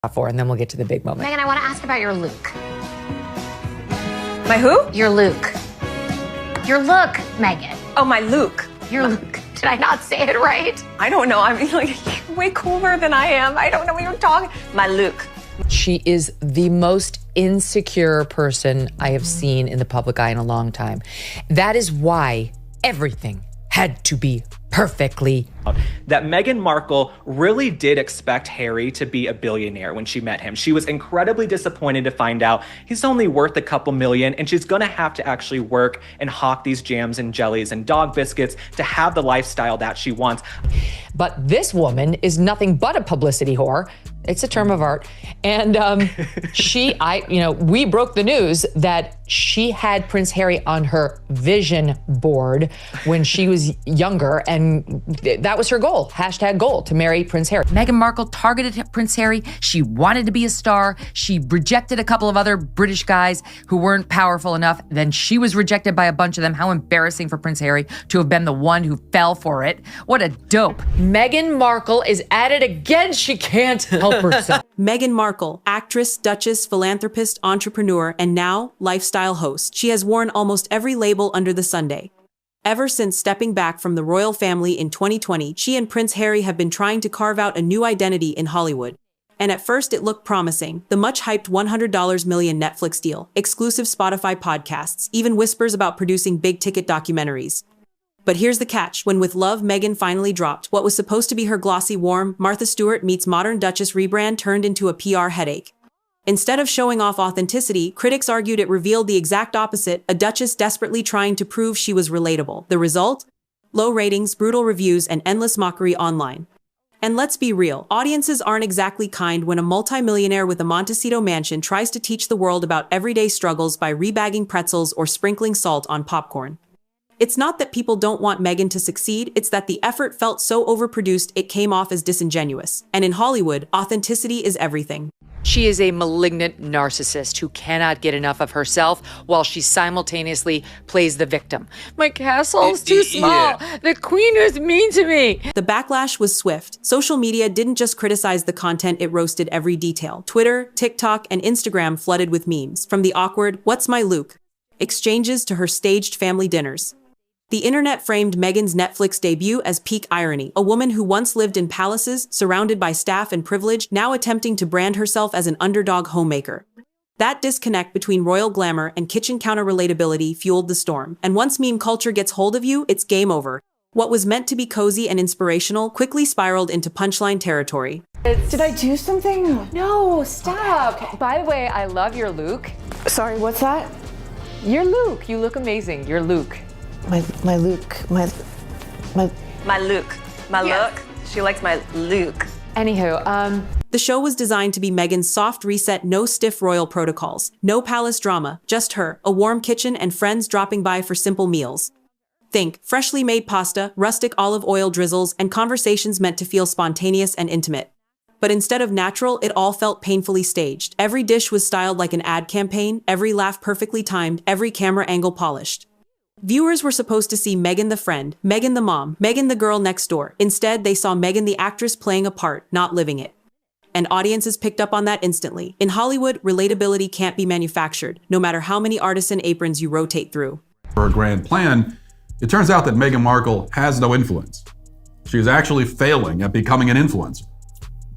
for, and then we'll get to the big moment. Megyn, I want to ask about your look. My who? Your look. Your look, Megyn. Oh, my Luke. Your look. Did I not say it right? I don't know. I mean, like, you're way cooler than I am. I don't know what you're talking. My Luke. She is the most insecure person I have seen in the public eye in a long time. That is why everything had to be perfectly. That Meghan Markle really did expect Harry to be a billionaire when she met him. She was incredibly disappointed to find out he's only worth a couple million, and she's gonna have to actually work and hawk these jams and jellies and dog biscuits to have the lifestyle that she wants. But this woman is nothing but a publicity whore. It's a term of art. And we broke the news that she had Prince Harry on her vision board when she was younger, and that was her goal, #goal, to marry Prince Harry. Meghan Markle targeted Prince Harry. She wanted to be a star. She rejected a couple of other British guys who weren't powerful enough. Then she was rejected by a bunch of them. How embarrassing for Prince Harry to have been the one who fell for it. What a dope. Meghan Markle is at it again. She can't help herself. Meghan Markle, actress, duchess, philanthropist, entrepreneur, and now lifestyle host. She has worn almost every label under the Sunday. Ever since stepping back from the royal family in 2020, she and Prince Harry have been trying to carve out a new identity in Hollywood. And at first it looked promising. The much-hyped $100 million Netflix deal, exclusive Spotify podcasts, even whispers about producing big-ticket documentaries. But here's the catch. When With Love, Meghan finally dropped, what was supposed to be her glossy, warm, Martha Stewart meets modern Duchess rebrand turned into a PR headache. Instead of showing off authenticity, critics argued it revealed the exact opposite, a Duchess desperately trying to prove she was relatable. The result? Low ratings, brutal reviews, and endless mockery online. And let's be real, audiences aren't exactly kind when a multimillionaire with a Montecito mansion tries to teach the world about everyday struggles by rebagging pretzels or sprinkling salt on popcorn. It's not that people don't want Meghan to succeed, it's that the effort felt so overproduced it came off as disingenuous. And in Hollywood, authenticity is everything. She is a malignant narcissist who cannot get enough of herself while she simultaneously plays the victim. My castle's too small. Yeah. The queen is mean to me. The backlash was swift. Social media didn't just criticize the content, it roasted every detail. Twitter, TikTok, and Instagram flooded with memes, from the awkward "What's my Luke?" exchanges to her staged family dinners. The internet framed Meghan's Netflix debut as peak irony, a woman who once lived in palaces, surrounded by staff and privilege, now attempting to brand herself as an underdog homemaker. That disconnect between royal glamour and kitchen counter relatability fueled the storm. And once meme culture gets hold of you, it's game over. What was meant to be cozy and inspirational quickly spiraled into punchline territory. Did I do something? No, stop. By the way, I love your Luke. Sorry, what's that? Your Luke. You look amazing. Your Luke. My Luke. My Luke. My Yes. look. She likes my Luke. Anywho, The show was designed to be Meghan's soft reset, no stiff royal protocols, no palace drama, just her, a warm kitchen, and friends dropping by for simple meals. Think freshly made pasta, rustic olive oil drizzles, and conversations meant to feel spontaneous and intimate. But instead of natural, it all felt painfully staged. Every dish was styled like an ad campaign, every laugh perfectly timed, every camera angle polished. Viewers were supposed to see Meghan the friend, Meghan the mom, Meghan the girl next door. Instead, they saw Meghan the actress playing a part, not living it. And audiences picked up on that instantly. In Hollywood, relatability can't be manufactured, no matter how many artisan aprons you rotate through. For a grand plan, it turns out that Meghan Markle has no influence. She is actually failing at becoming an influencer,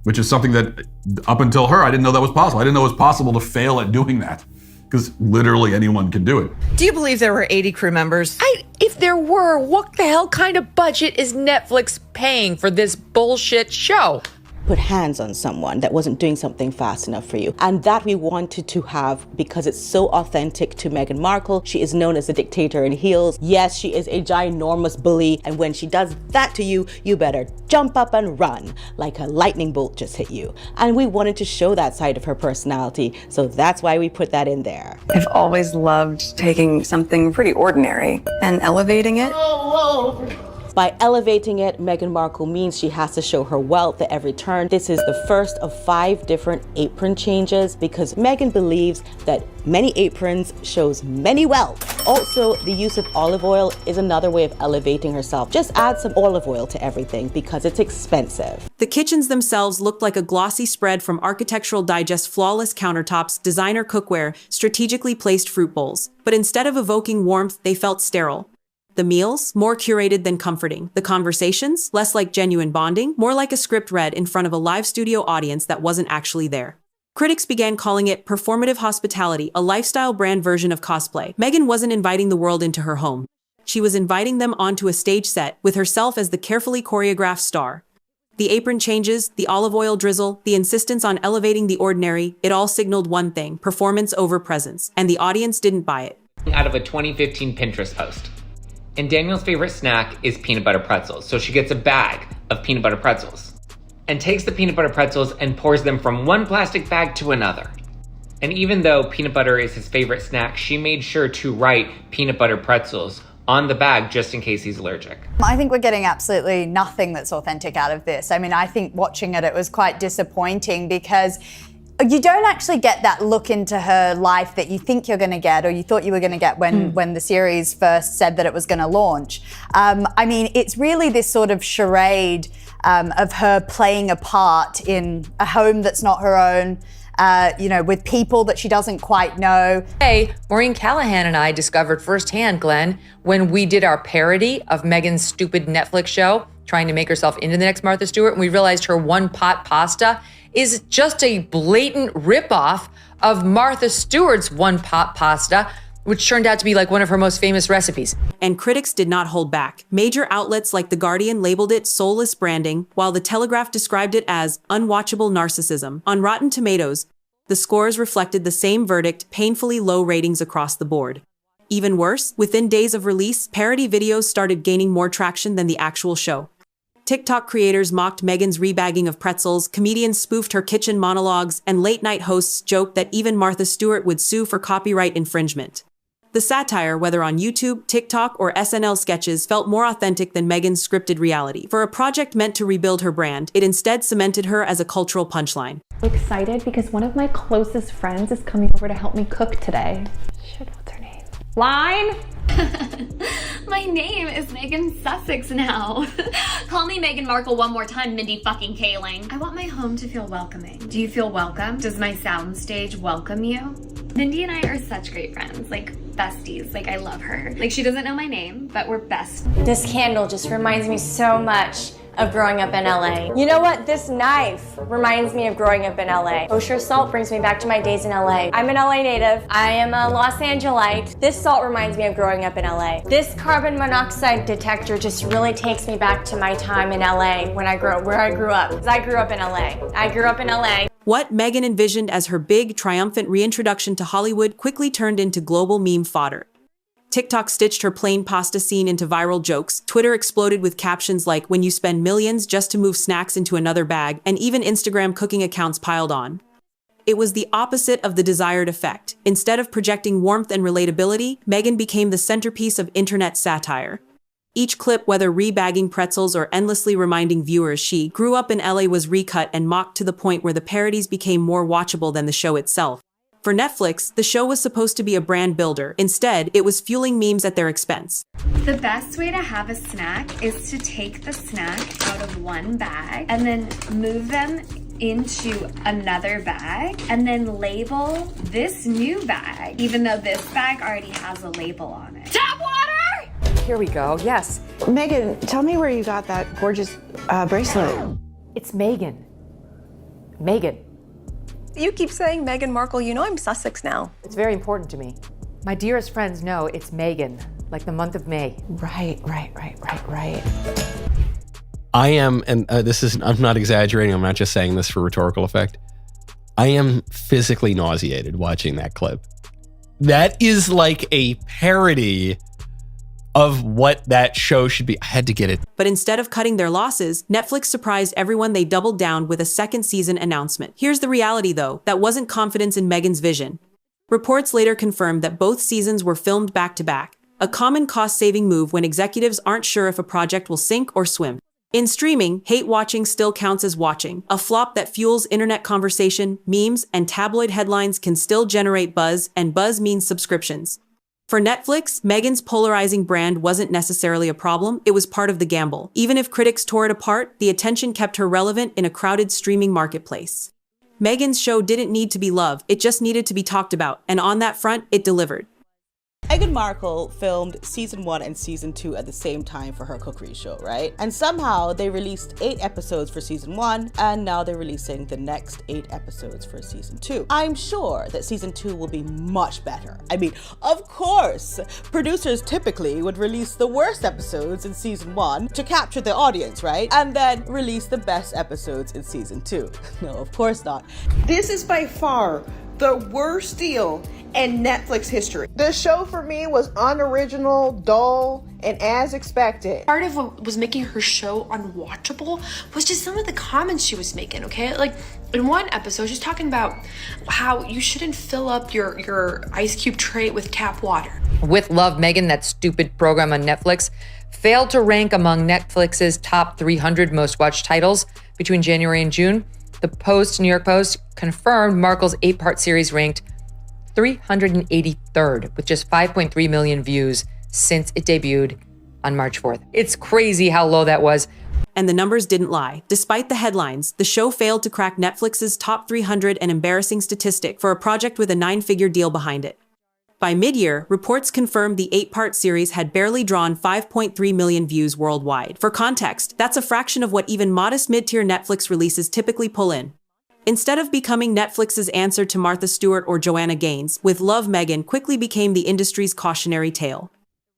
which is something that, up until her, I didn't know that was possible. I didn't know it was possible to fail at doing that, because literally anyone can do it. Do you believe there were 80 crew members? If there were, what the hell kind of budget is Netflix paying for this bullshit show? Put hands on someone that wasn't doing something fast enough for you. And that we wanted to have because it's so authentic to Meghan Markle. She is known as the dictator in heels. Yes, she is a ginormous bully. And when she does that to you, you better jump up and run like a lightning bolt just hit you. And we wanted to show that side of her personality. So that's why we put that in there. I've always loved taking something pretty ordinary and elevating it. herself. By elevating it, Meghan Markle means she has to show her wealth at every turn. This is the first of 5 different apron changes because Meghan believes that many aprons shows many wealth. Also, the use of olive oil is another way of elevating herself. Just add some olive oil to everything because it's expensive. The kitchens themselves looked like a glossy spread from Architectural Digest flawless countertops, designer cookware, strategically placed fruit bowls. But instead of evoking warmth, they felt sterile. The meals, more curated than comforting. The conversations, less like genuine bonding, more like a script read in front of a live studio audience that wasn't actually there. Critics began calling it performative hospitality, a lifestyle brand version of cosplay. Meghan wasn't inviting the world into her home. She was inviting them onto a stage set, with herself as the carefully choreographed star. The apron changes, the olive oil drizzle, the insistence on elevating the ordinary, it all signaled one thing: performance over presence. And the audience didn't buy it. Out of a 2015 Pinterest post. And Daniel's favorite snack is peanut butter pretzels, so she gets a bag of peanut butter pretzels and takes the peanut butter pretzels and pours them from one plastic bag to another. And even though peanut butter is his favorite snack, she made sure to write peanut butter pretzels on the bag just in case he's allergic. I think we're getting absolutely nothing that's authentic out of this. I mean, I think watching it was quite disappointing because you don't actually get that look into her life that you think you're going to get or you thought you were going to get when the series first said that it was going to launch. I mean, it's really this sort of charade of her playing a part in a home that's not her own, with people that she doesn't quite know. Hey, Maureen Callahan and I discovered firsthand, Glenn, when we did our parody of Meghan's stupid Netflix show, trying to make herself into the next Martha Stewart, and we realized her one-pot pasta is just a blatant ripoff of Martha Stewart's one-pot pasta, which turned out to be like one of her most famous recipes. And critics did not hold back. Major outlets like The Guardian labeled it soulless branding, while The Telegraph described it as unwatchable narcissism. On Rotten Tomatoes, the scores reflected the same verdict, painfully low ratings across the board. Even worse, within days of release, parody videos started gaining more traction than the actual show. TikTok creators mocked Meghan's rebagging of pretzels, comedians spoofed her kitchen monologues, and late-night hosts joked that even Martha Stewart would sue for copyright infringement. The satire, whether on YouTube, TikTok, or SNL sketches, felt more authentic than Meghan's scripted reality. For a project meant to rebuild her brand, it instead cemented her as a cultural punchline. I'm excited because one of my closest friends is coming over to help me cook today. Shit, what's her name? Line? My name is Megan Sussex now. Call me Meghan Markle one more time, Mindy fucking Kaling. I want my home to feel welcoming. Do you feel welcome? Does my soundstage welcome you? Mindy and I are such great friends, like besties. Like, I love her. Like, she doesn't know my name, but we're best. This candle just reminds me so much of growing up in LA. You know what? This knife reminds me of growing up in LA. Kosher salt brings me back to my days in LA. I'm an LA native. I am a Los Angelite. This salt reminds me of growing up in LA. This carbon monoxide detector just really takes me back to my time in LA where I grew up. Because I grew up in LA. I grew up in LA. What Meghan envisioned as her big, triumphant reintroduction to Hollywood quickly turned into global meme fodder. TikTok stitched her plain pasta scene into viral jokes. Twitter exploded with captions like, "When you spend millions just to move snacks into another bag," and even Instagram cooking accounts piled on. It was the opposite of the desired effect. Instead of projecting warmth and relatability, Meghan became the centerpiece of internet satire. Each clip, whether rebagging pretzels or endlessly reminding viewers she grew up in LA, was recut and mocked to the point where the parodies became more watchable than the show itself. For Netflix, the show was supposed to be a brand builder. Instead, it was fueling memes at their expense. The best way to have a snack is to take the snack out of one bag and then move them into another bag and then label this new bag, even though this bag already has a label on it. Tap water! Here we go, yes. Meghan, tell me where you got that gorgeous bracelet. It's Meghan. Meghan. You keep saying Meghan Markle, you know I'm Sussex now. It's very important to me. My dearest friends know it's Meghan, like the month of May. Right. I am, and I'm not exaggerating, I'm not just saying this for rhetorical effect. I am physically nauseated watching that clip. That is like a parody of what that show should be. I had to get it. But instead of cutting their losses, Netflix surprised everyone. They doubled down with a second season announcement. Here's the reality, though. That wasn't confidence in Meghan's vision. Reports later confirmed that both seasons were filmed back-to-back. a common cost-saving move when executives aren't sure if a project will sink or swim. In streaming, hate watching still counts as watching. A flop that fuels internet conversation, memes, and tabloid headlines can still generate buzz, and buzz means subscriptions. For Netflix, Meghan's polarizing brand wasn't necessarily a problem, it was part of the gamble. Even if critics tore it apart, the attention kept her relevant in a crowded streaming marketplace. Meghan's show didn't need to be loved, it just needed to be talked about, and on that front, it delivered. Meghan Markle filmed season 1 and season 2 at the same time for her cookery show, right? And somehow they released 8 episodes for season 1, and now they're releasing the next 8 episodes for season 2. I'm sure that season 2 will be much better. I mean, of course, producers typically would release the worst episodes in season 1 to capture the audience, right? And then release the best episodes in season 2. No, of course not. This is by far the worst deal in Netflix history. This show for me was unoriginal, dull, and as expected. Part of what was making her show unwatchable was just some of the comments she was making, okay? Like, in one episode, she's talking about how you shouldn't fill up your ice cube tray with tap water. With Love, Meghan, that stupid program on Netflix, failed to rank among Netflix's top 300 most watched titles between January and June. The New York Post, confirmed Markle's 8-part series ranked 383rd with just 5.3 million views since it debuted on March 4th. It's crazy how low that was. And the numbers didn't lie. Despite the headlines, the show failed to crack Netflix's top 300, an embarrassing statistic for a project with a 9-figure deal behind it. By mid-year, reports confirmed the 8-part series had barely drawn 5.3 million views worldwide. For context, that's a fraction of what even modest mid-tier Netflix releases typically pull in. Instead of becoming Netflix's answer to Martha Stewart or Joanna Gaines, With Love, Meghan quickly became the industry's cautionary tale.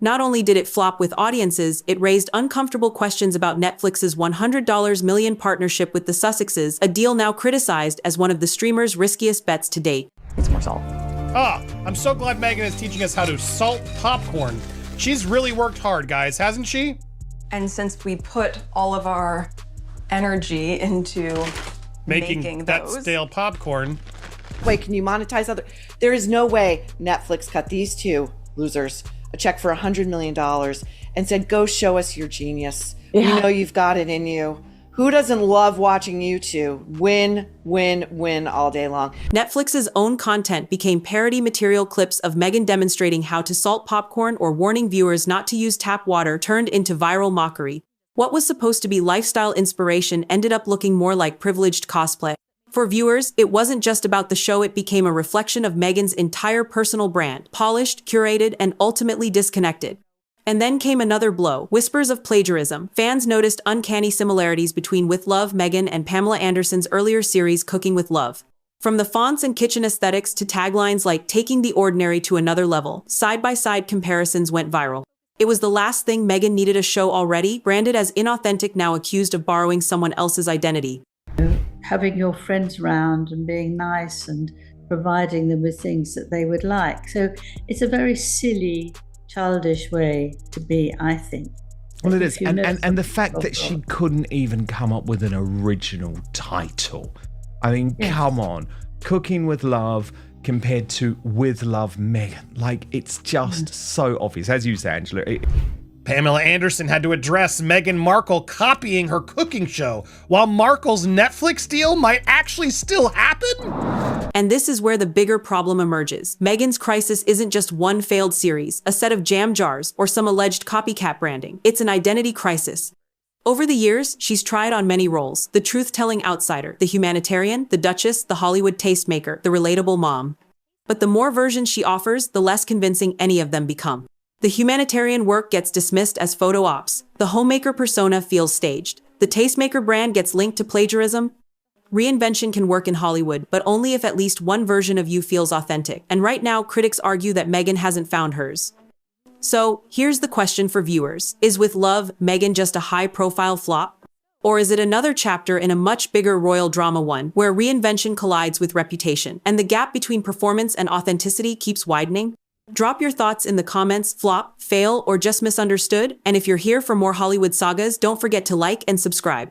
Not only did it flop with audiences, it raised uncomfortable questions about Netflix's $100 million partnership with the Sussexes, a deal now criticized as one of the streamer's riskiest bets to date. It's more salt. I'm so glad Meghan is teaching us how to salt popcorn. She's really worked hard, guys, hasn't she? And since we put all of our energy into making that those stale popcorn. Wait, can you monetize other? There is no way Netflix cut these two losers a check for $100 million and said, go show us your genius. Yeah. We know you've got it in you. Who doesn't love watching you two win, win, win all day long? Netflix's own content became parody material. Clips of Meghan demonstrating how to salt popcorn or warning viewers not to use tap water turned into viral mockery. What was supposed to be lifestyle inspiration ended up looking more like privileged cosplay. For viewers, it wasn't just about the show, it became a reflection of Meghan's entire personal brand, polished, curated, and ultimately disconnected. And then came another blow, whispers of plagiarism. Fans noticed uncanny similarities between With Love, Meghan, and Pamela Anderson's earlier series, Cooking with Love. From the fonts and kitchen aesthetics to taglines like taking the ordinary to another level, side-by-side comparisons went viral. It was the last thing Meghan needed, a show already branded as inauthentic, now accused of borrowing someone else's identity. Having your friends around and being nice and providing them with things that they would like. So it's a very silly, childish way to be, I think. Well, it is. And the fact that she couldn't even come up with an original title. I mean, come on. Cooking with Love compared to With Love, Meghan. Like, it's just so obvious. As you say, Angela. Pamela Anderson had to address Meghan Markle copying her cooking show, while Markle's Netflix deal might actually still happen? And this is where the bigger problem emerges. Meghan's crisis isn't just one failed series, a set of jam jars, or some alleged copycat branding. It's an identity crisis. Over the years, she's tried on many roles: the truth-telling outsider, the humanitarian, the Duchess, the Hollywood tastemaker, the relatable mom. But the more versions she offers, the less convincing any of them become. The humanitarian work gets dismissed as photo ops. The homemaker persona feels staged. The tastemaker brand gets linked to plagiarism. Reinvention can work in Hollywood, but only if at least one version of you feels authentic. And right now, critics argue that Meghan hasn't found hers. So, here's the question for viewers. Is With Love, Meghan just a high-profile flop? Or is it another chapter in a much bigger royal drama, one where reinvention collides with reputation, and the gap between performance and authenticity keeps widening? Drop your thoughts in the comments. Flop, fail, or just misunderstood? And if you're here for more Hollywood sagas, don't forget to like and subscribe.